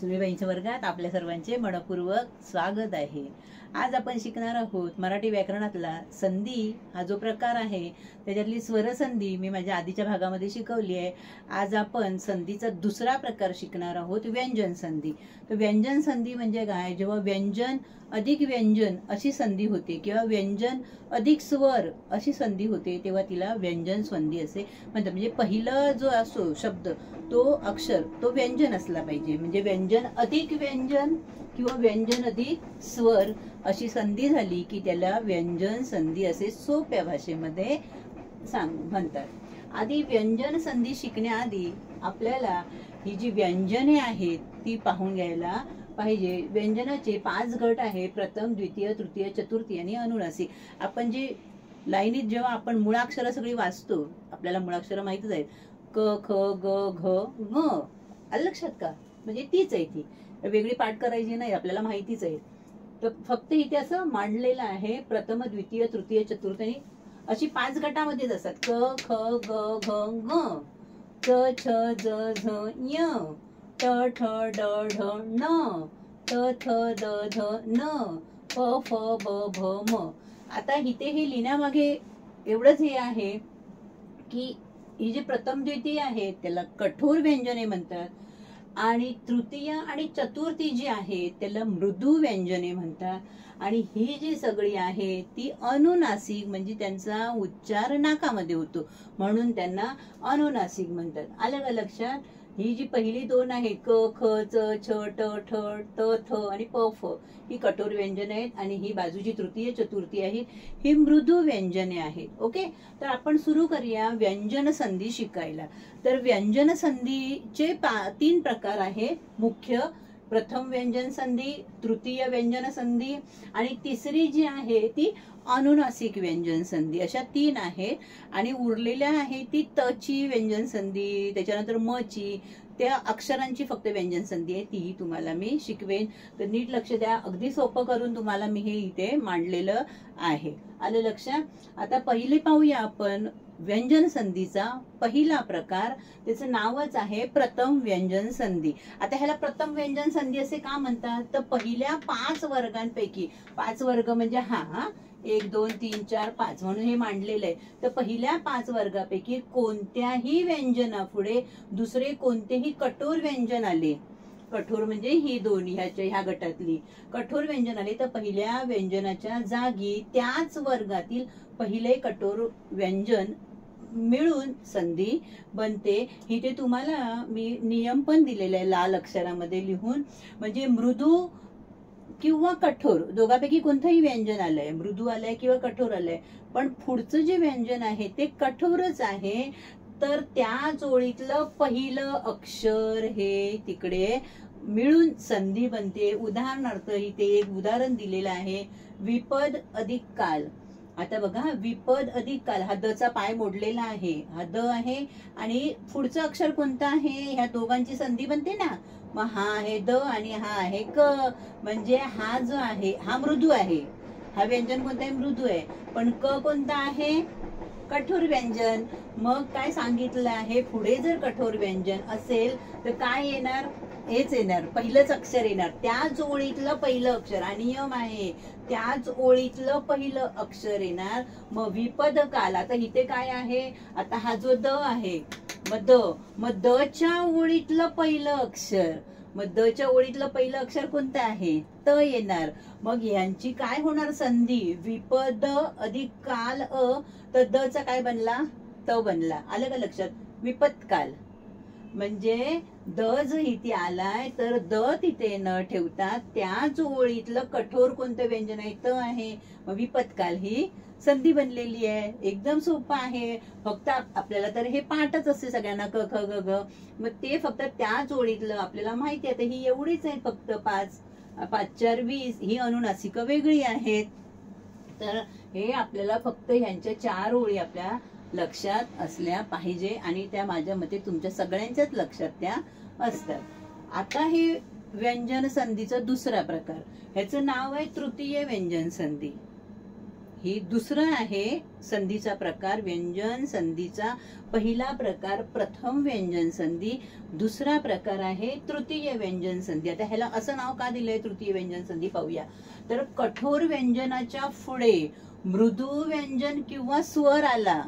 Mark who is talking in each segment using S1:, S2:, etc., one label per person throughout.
S1: सुनेबाईंच्या वर्गात आपल्या सर्वांचे मनपूर्वक स्वागत आहे। आज आपण शिकणार आहोत मराठी व्याकरणातला संधी हा जो प्रकार आहे त्याच्यातली स्वर संधी मी माझ्या आधीच्या भागामध्ये शिकवली आहे। आज आपण संधीचा दुसरा प्रकार शिकणार आहोत, व्यंजन संधी। तर व्यंजन संधी म्हणजे काय? जेव्हा व्यंजन अधिक व्यंजन अशी संधी होते किंवा व्यंजन अधिक स्वर अशी संधी होते तेव्हा तिला व्यंजन संधी असे म्हणतात। म्हणजे पहिला जो असो शब्द तो अक्षर तो व्यंजन असला पाहिजे, म्हणजे व्यंजन अधिक व्यंजन किंवा व्यंजन अधिक स्वर अशी संधी झाली की त्याला व्यंजन संधी असे सोप्या भाषेमध्ये म्हणतात। आधी व्यंजन संधी शिकण्याआधी आपल्याला ही जी व्यंजने आहेत ती पाहून घ्यायला पाहिजे। व्यंजनाचे 5 गट आहे, प्रथम, द्वितीय, तृतीय, चतुर्थी आणि अनुनासिक। आपण जी लाईनीत जेव्हा आपण मुळाक्षर सगळी वाचतो, आपल्याला मुळाक्षर माहितीच आहेत, क ख ग घ ङ, आलं लक्षात का? म्हणजे तीच आहे, ती वेगळी पाठ करायची नाही, आपल्याला माहितीच आहे। तर फक्त इथे असं मांडलेलं आहे प्रथम, द्वितीय, तृतीय, चतुर्थ आणि अशी 5 गटामध्येच असतात। क ख ग घ ङ, च छ ज झ ञ, ट ठ ड ढ ण, थ थ द ध न, प फ ब भ म। आता इथे हे लिहिण्यामागे एवढंच हे आहे की ही जी प्रथम द्वितीय आहे त्याला कठोर व्यंजने म्हणतात आणि तृतीय आणि चतुर्थी जी आहे त्याला मृदू व्यंजने म्हणतात आणि ही जी सगळी आहे ती अनुनासिक, म्हणजे त्यांचा उच्चार नाकामध्ये होतो म्हणून त्यांना अनुनासिक म्हणतात। आलं का लक्षात? ही जी पहिली 2 आहेत क ख च छ ट ठ त थ आणि प फ ही कठोर व्यंजने आहेत आणि ही बाजूची तृतीय चतुर्थी आहे ही मृदू व्यंजने आहेत। ओके, तर आपण सुरू करूया व्यंजन संधी शिकायला। तर व्यंजन संधीचे 3 प्रकार आहे मुख्य। प्रथम व्यंजन संधी, तृतीय व्यंजन संधी आणि तिसरी जी आहे ती अनुनासिक व्यंजन संधी, अशा 3 आहेत। आणि उरलेल्या आहे ती त ची व्यंजन संधी, त्याच्यानंतर म ची, त्या अक्षरांची फक्त व्यंजन संधी आहे, ती तुम्हाला मी शिकवेन। तर नीट लक्ष द्या, अगदी सोपं करून तुम्हाला मी हे इथे मांडलेलं आहे। आलं लक्षात? आता पहिले पाहूया आपण व्यंजन संधीचा पहिला प्रकार, त्याचं नावच आहे प्रथम व्यंजन संधी। आता ह्याला प्रथम व्यंजन संधी असे का म्हणतात? तर पहिल्या 5 वर्गांपैकी, 5 वर्ग म्हणजे हा 1 2 3 4 5 म्हणून हे मांडलेलं आहे। तर पहिल्या 5 वर्गापैकी कोणत्याही व्यंजनापुढे दुसरे कोणतेही कठोर व्यंजन आले, कठोर म्हणजे ही 2 ह्या गटातली कठोर व्यंजन आले तर पहिल्या व्यंजनाच्या जागी त्याच वर्गातील पहिले कठोर व्यंजन मिळून संधी बनते। इथे तुम्हाला मी नियम पण दिलेला आहे लाल अक्षरामध्ये लिहून, म्हणजे मृदू किंवा कठोर दोघांपैकी कोणतंही व्यंजन आलंय, मृदू आलंय किंवा कठोर आलंय, पण पुढचं जे व्यंजन आहे ते कठोरच आहे, तर त्या जोडीतलं पहिलं अक्षर हे तिकडे मिळून संधी बनते। उदाहरणार्थ इथे एक उदाहरण दिलेलं आहे, विपद अधिक काल। आता बघा, विपद अधिक काल, हा द चा पाय मोडलेला आहे, हा द आहे आणि पुढचं अक्षर कोणतं आहे, ह्या दोघांची संधी बनते ना, मग हा आहे द आणि हा आहे क, म्हणजे हा जो आहे हा मृदू आहे, हा व्यंजन कोणतं आहे? मृदू आहे, पण क कोणता आहे? कठोर व्यंजन। मग काय सांगितलं आहे, पुढे जर कठोर व्यंजन असेल तर काय येणार? हेच येणार, पहिलंच अक्षर येणार, त्याच ओळीतलं पहिलं अक्षर, आणि नियम आहे त्याच ओळीतलं पहिलं अक्षर येणार। मग विपद काल, आता इथे काय आहे, आता हा जो द आहे मग द च्या ओळीतलं पहिलं अक्षर, मग द च्या ओळीतलं पहिलं अक्षर कोणतं आहे? त येणार। मग यांची काय होणार संधी? विपद अधिक काल अ, तर द चा काय बनला? त बनला। आलं का लक्षात? विपत्काल म्हणजे द जो इथे आलाय तर द तिथे न ठेवता त्याच ओळीतलं कठोर कोणतं व्यंजन आहे? त आहे, मग विपत्काल ही संधी बनलेली आहे। एकदम सोपं आहे, फक्त आपल्याला तर हे पाठच असते सगळ्यांना क ख ग घ, मग ते फक्त त्याच ओळीतलं आपल्याला माहिती आहे। ही एवढीच आहे फक्त 5 5 4 20, ही अनुनासिक वेगळी आहेत। तर हे आपल्याला फक्त ह्यांच्या 4 ओळी आपल्या लक्षात असल्या पाहिजे आणि त्या माझ्या मते तुमच्या सगळ्यांच्याच लक्षात त्या असतात। आता हे व्यंजन संधीचा दुसरा प्रकार, ह्याचं नाव आहे तृतीय व्यंजन संधी। ही दुसरं आहे संधीचा प्रकार, व्यंजन संधीचा पहिला प्रकार प्रथम व्यंजन संधी, दुसरा प्रकार आहे तृतीय व्यंजन संधी. आता ह्याला असं नाव का दिलंय तृतीय व्यंजन संधी पाहूया. तर कठोर व्यंजनाच्या पुढे मृदू व्यंजन किंवा स्वर आला,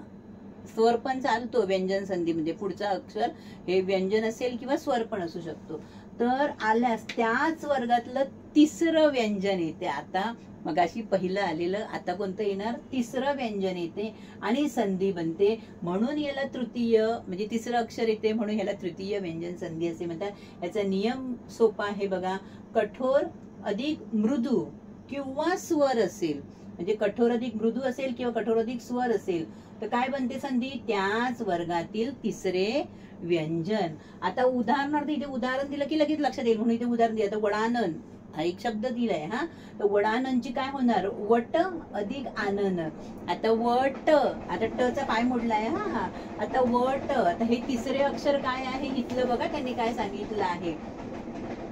S1: स्वर पण चालतो व्यंजन संधीमध्ये, पुढचा अक्षर हे व्यंजन असेल किंवा स्वर पण असू शकतो, तर आल्यास त्याच वर्गातलं तिसरं व्यंजन येते. आता मगाशी पहिलं आलेलं, आता कोणतं येणार, तिसरं व्यंजन येते आणि संधी बनते, म्हणून याला तृतीय म्हणजे तिसरं अक्षर येते म्हणून याला तृतीय व्यंजन संधी असे म्हणतात. याचा नियम सोपा आहे बघा. कठोर अधिक मृदू किंवा स्वर असेल, म्हणजे कठोर अधिक मृदू असेल किंवा कठोर अधिक स्वर असेल तर काय बनते संधी, त्याच वर्गातील तिसरे व्यंजन. आता उदाहरणार्थ इथे उदाहरण दिलं की लगेच लक्षात येईल म्हणून इथे उदाहरण दिलं. आता वडानन हा एक शब्द दिलाय हा, तर वडाननची काय होणार, वट अधिक आनन. आता वट, आता ट चा पाय मोडलाय हा. आता वट, आता हे तिसरे अक्षर काय आहे इथलं बघा, त्यांनी काय सांगितलं आहे,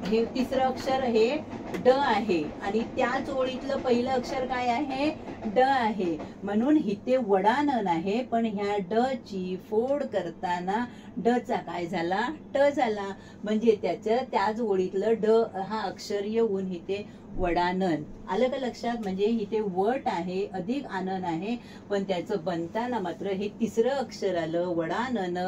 S1: हे तिसरं अक्षर हे ड आहे आणि त्याच ओळीतलं पहिलं अक्षर काय आहे, ड आहे, म्हणून इथे वडानन आहे, पण ह्या ड ची फोड करताना ड चा काय झाला, ट झाला, म्हणजे त्याच ओळीतलं ड हा अक्षर येऊन इथे वडानन आलं का लक्षात. म्हणजे इथे वट आहे अधिक आनन आहे, पण त्याचं बनताना मात्र हे तिसरं अक्षर आलं वडानन,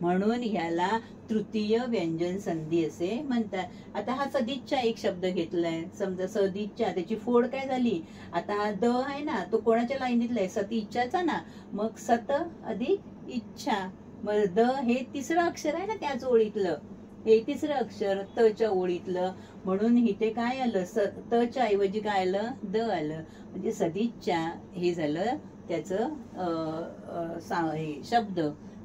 S1: म्हणून ह्याला तृतीय व्यंजन संधी असे म्हणतात. आता हा सदिच्छा एक शब्द घेतलाय, समजा सदिच्छा, त्याची फोड काय झाली, आता हा द आहे ना तो कोणाच्या लाईनीतला आहे, सती इच्छाचा ना, मग सत अधिक इच्छा, मग द हे तिसरं अक्षर आहे ना त्याच ओळीतलं, हे तिसरं अक्षर त च्या ओळीतलं, म्हणून इथे काय आलं, त च्या ऐवजी काय आलं, द आलं, म्हणजे सदिच्छा हे झालं त्याचं शब्द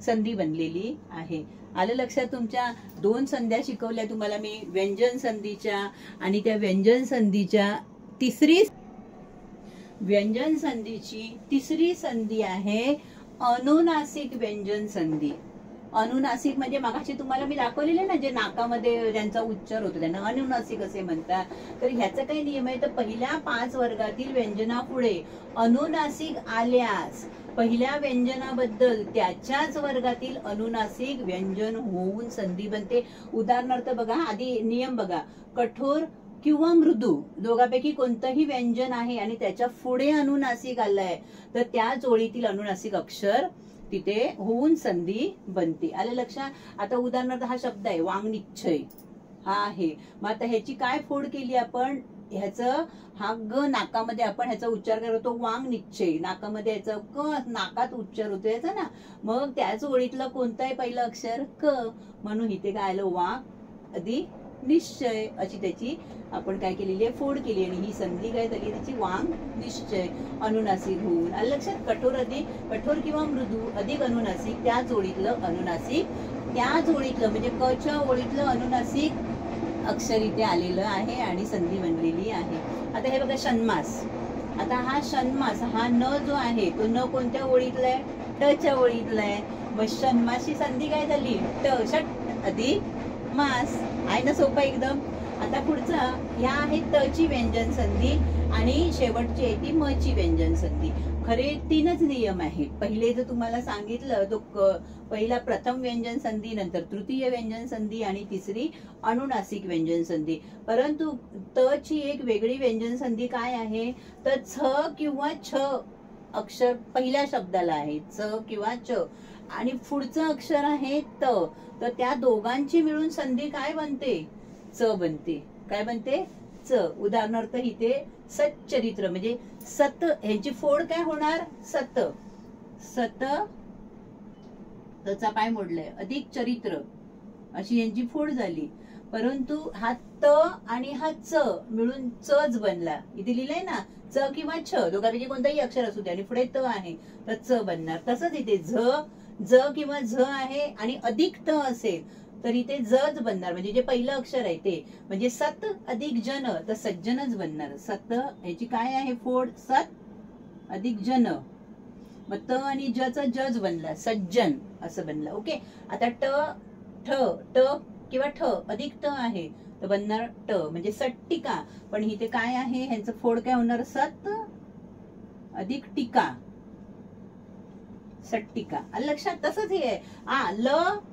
S1: संधी बनलेली आहे. आलं लक्षात तुमच्या. दोन संध्या शिकवल्या तुम्हाला मी व्यंजन संधीच्या, आणि त्या व्यंजन संधीच्या व्यंजन संधीची तिसरी संधी आहे अनुनासिक व्यंजन संधी. अनुनासिक म्हणजे मागाशी तुम्हाला मी दाखवलेले ना, जे नाकामध्ये ज्यांचा उच्चार होतो त्यांना अनुनासिक असे म्हणतात. तर ह्याचा काही नियम आहे, तर पहिल्या 5 वर्गातील व्यंजनापुढे अनुनासिक आल्यास पहिल्या व्यंजनाबद्दल त्याच्याच वर्गातील अनुनासिक व्यंजन होऊन संधी बनते. उदाहरणार्थ बघा, आधी नियम बघा, कठोर किंवा मृदू दोघांपैकी कोणतंही व्यंजन आहे आणि त्याच्या पुढे अनुनासिक आलंय तर त्याच ओळीतील अनुनासिक अक्षर तिथे होऊन संधी बनते. आलं लक्षात. आता उदाहरणार्थ हा शब्द आहे वांगनिश्चय, हा आहे, मग आता ह्याची काय फोड केली आपण, ह्याचं हा ग नाकामध्ये आपण ह्याचा उच्चार करतो वांगनिश्चय, नाकामध्ये याचा क नाकात उच्चार होतो याचा ना, मग त्याच ओळीतलं कोणतं आहे पहिलं अक्षर, क, म्हणून इथे काय आलं वांग अधिक निश्चय अशी त्याची आपण काय केलेली आहे, फोड केली, आणि ही संधी काय झाली त्याची वांग निश्चय अनुनासिक होऊन. आलं लक्षात. कठोर किंवा मृदू अधिक अनुनासिक, त्याच ओळीतलं अनुनासिक, त्याच ओळीतलं म्हणजे क च्या ओळीतलं अनुनासिक अक्षर इथे आलेलं आहे आणि संधी बनलेली आहे. आता हे बघा षण्मास. आता हा षण्मास, हा न जो आहे तो न कोणत्या ओळीतला आहे, ट च्या ओळीतला आहे, मग षण्मासची संधी काय झाली, ट षट अधिक मास. आहे ना सोपं एकदम. आता पुढचा ह्या आहे त ची व्यंजन संधी आणि शेवटची आहे ती म ची व्यंजन संधी. खरे 3च नियम आहेत. पहिले जर तुम्हाला सांगितलं तो पहिला प्रथम व्यंजन संधी, नंतर तृतीय व्यंजन संधी आणि तिसरी अनुनासिक व्यंजन संधी. परंतु त ची एक वेगळी व्यंजन संधी काय आहे, तर छ किंवा छ अक्षर पहिल्या शब्दाला आहे, च किंवा च, आणि पुढचं अक्षर आहे त, तर त्या दोघांची मिळून संधी काय बनते, च बनते. काय बनते, च. उदाहरणार्थ इथे सच्चरित्र म्हणजे सत, ह्याची फोड काय होणार, सत, सत त्याचा पाय मोडलाय अधिक चरित्र अशी यांची फोड झाली. परंतु हा त आणि हा च मिळून चच बनला. इथे लिहिलंय ना च किंवा छ दोघांपैकी कोणताही अक्षर असू दे आणि पुढे त आहे तर च बनणार. तसंच इथे ज किंवा झ आहे आणि अधिक त असेल तर इथे जच बनणार, म्हणजे जे पहिलं अक्षर आहे ते, म्हणजे सत अधिक जन तर सज्जनच बनणार. सत ह्याची काय आहे फोड, सत अधिक जन, मग त आणि ज चा जज बनला, सज्जन असं बनलं. ओके. आता ट किंवा ठ अधिक त आहे तर बनणार ट म्हणजे सट्टिका, पण इथे काय आहे ह्यांचं फोड काय होणार, सत अधिक टीका, सट्टिका. लक्षात तसंच हे आहे. ल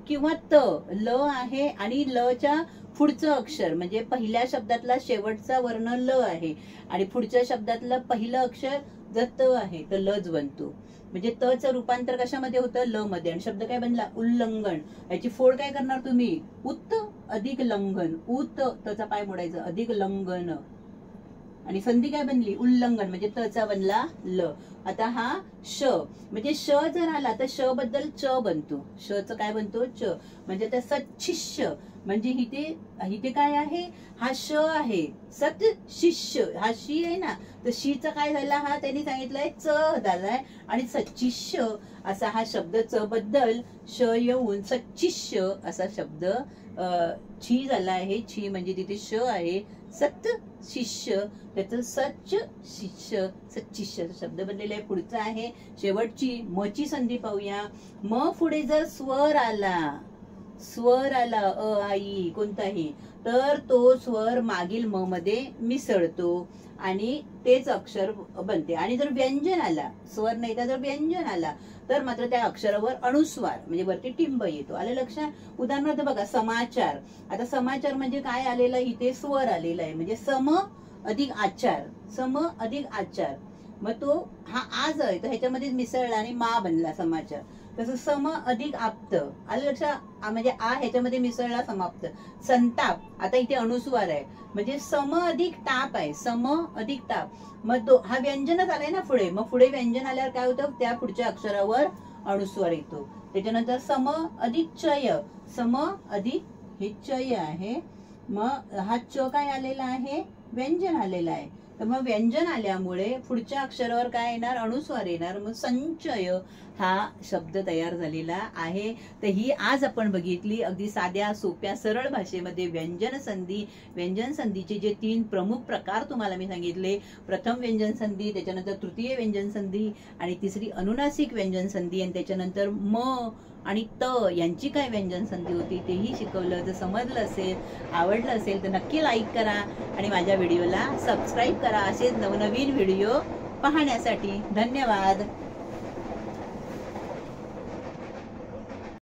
S1: किंवा त, ल आहे आणि ल च्या पुढचं अक्षर म्हणजे पहिल्या शब्दातला शेवटचा वर्ण ल आहे आणि पुढच्या शब्दातलं पहिलं अक्षर जर त आहे तर लच बनतो. म्हणजे त चं रूपांतर कशामध्ये होतं, ल मध्ये. आणि शब्द काय बनला, उल्लंघन. याची फोड काय करणार तुम्ही, उत अधिक लंघन, उत तचा पाय मोडायचं, अधिक लंघन. आणि संधी काय बनली, उल्लंघन, म्हणजे तचा बनला ल. आता हा श म्हणजे श जर आला तर श बद्दल च बनतो, श च काय बनतो, च. म्हणजे त्या सच्छिष्य म्हणजे इथे काय आहे, हा श आहे, सत शिष्य, हा शी आहे ना, तर शीचा काय झाला, हा त्यांनी सांगितलंय च झालाय. आणि सच्चिष्य असा हा शब्द च बद्दल श येऊन सच्चिष्य असा शब्द छी झाला आहे. छी म्हणजे तिथे श आहे, सत शिष्य, त्याचं सच्च शिष्य, सच्चिष्य शब्द बनलेला आहे. पुढचा आहे शेवटची मची संधी पाहूया. म पुढे जर स्वर आला अ आई कोणताही, तर तो स्वर मागील म मध्ये मिसळतो आणि तेच अक्षर बनते. आणि जर व्यंजन आला, स्वर नाही तर जर व्यंजन आला तर मात्र त्या अक्षरावर अनुस्वार म्हणजे वरती टिंब येतो. आलं लक्षात. उदाहरणार्थ बघा, समाचार. आता समाचार म्हणजे काय आलेलं, इथे स्वर आलेला आहे म्हणजे सम अधिक आचार, सम अधिक आचार. मग तो हा आज आहे तर ह्याच्यामध्ये मिसळला आणि मा बनला समाचार. तसं सम अधिक आप्त, आलं लक्षात, म्हणजे आ ह्याच्यामध्ये मिसळला समाप्त. संताप, आता इथे अनुस्वार आहे म्हणजे सम अधिक टाप आहे, सम अधिक टाप. मग हा व्यंजनच आलाय ना पुढे, मग पुढे व्यंजन आल्यावर काय होतं, त्या पुढच्या अक्षरावर अनुस्वार येतो. त्याच्यानंतर सम अधिक चय, सम अधिक हे चय आहे, मग हा च काय आलेला आहे, व्यंजन आलेला आहे. तर मग व्यंजन आल्यामुळे पुढच्या अक्षरावर काय येणार, अनुस्वार येणार. मग संचय हा शब्द तयार झालेला आहे. तर ही आज आपण बघितली अगदी साध्या सोप्या सरळ भाषेमध्ये व्यंजन संधी. व्यंजन संधीचे जे 3 प्रमुख प्रकार तुम्हाला मी सांगितले, प्रथम व्यंजन संधी, त्याच्यानंतर तृतीय व्यंजन संधी आणि तिसरी अनुनासिक व्यंजन संधी, आणि त्याच्यानंतर म आणि त यांची काय व्यंजन संधी होती तेही शिकवलं. जर समजलं असेल, आवडलं असेल तर नक्की लाईक करा आणि माझ्या व्हिडिओला सबस्क्राईब करा असेच नवनवीन व्हिडिओ पाहण्यासाठी. धन्यवाद.